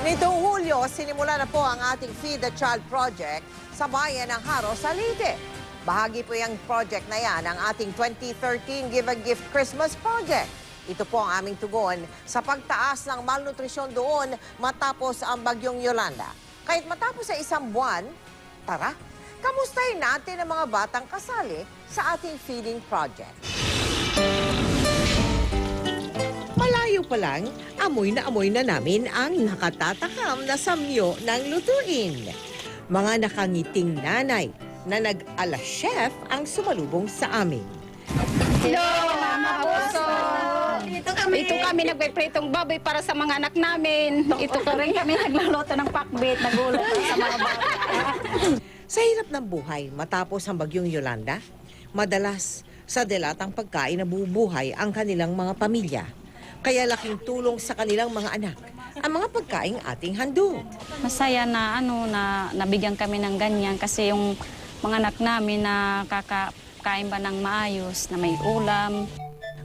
Nitong Hulyo, sinimula na po ang ating Feed the Child Project sa bayan ng Haro, Leyte. Bahagi po yung project na yan ang ating 2013 Give a Gift Christmas Project. Ito po ang aming tugon sa pagtaas ng malnutrisyon doon matapos ang bagyong Yolanda. Kahit matapos sa isang buwan, tara, kamustahin natin ang mga batang kasali sa ating feeding project. Malayo pa lang, amoy na namin ang nakatatakam na samyo ng lutuin. Mga nakangiting nanay na nag-ala chef ang sumalubong sa amin. Hello, Mama Puso! Ito kami nagpipritong baboy para sa mga anak namin. Ito ko rin kami nagluluto ng pakbit, nagulat sa mga bata. Sa hirap ng buhay matapos ang bagyong Yolanda, madalas sa dilatang pagkain na bubuhay ang kanilang mga pamilya. Kaya laking tulong sa kanilang mga anak ang mga pagkaing ating handog. Masaya na nabigyan kami ng ganyan kasi yung mga anak namin na kakakain ba ng maayos, na may ulam.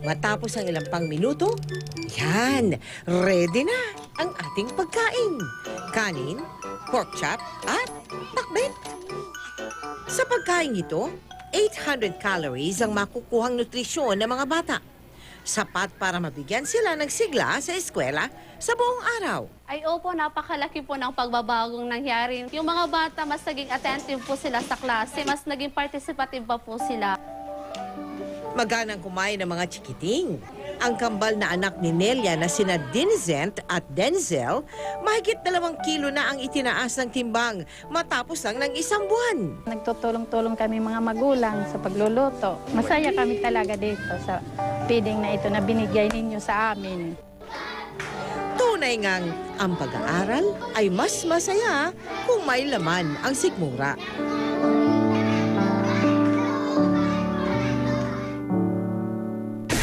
Matapos ang ilang pang minuto, yan, ready na ang ating pagkain. Kanin, pork chop at pakbet. Sa pagkain ito, 800 calories ang makukuhang nutrisyon ng mga bata. Sapat para mabigyan sila ng sigla sa eskwela sa buong araw. Ay opo, napakalaki po ng pagbabagong nangyari. Yung mga bata, mas naging attentive po sila sa klase, mas naging participative pa po sila. Maganang kumain ng mga chikiting. Ang kambal na anak ni Nelia na sina Dinzent at Denzel, mahigit 2 kilo na ang itinaas ng timbang matapos lang ng isang buwan. Nagtutulong-tulong kami mga magulang sa pagluluto. Masaya kami talaga dito sa feeding na ito na binigay ninyo sa amin. Tunay ngang ang pag-aaral ay mas masaya kung may laman ang sikmura.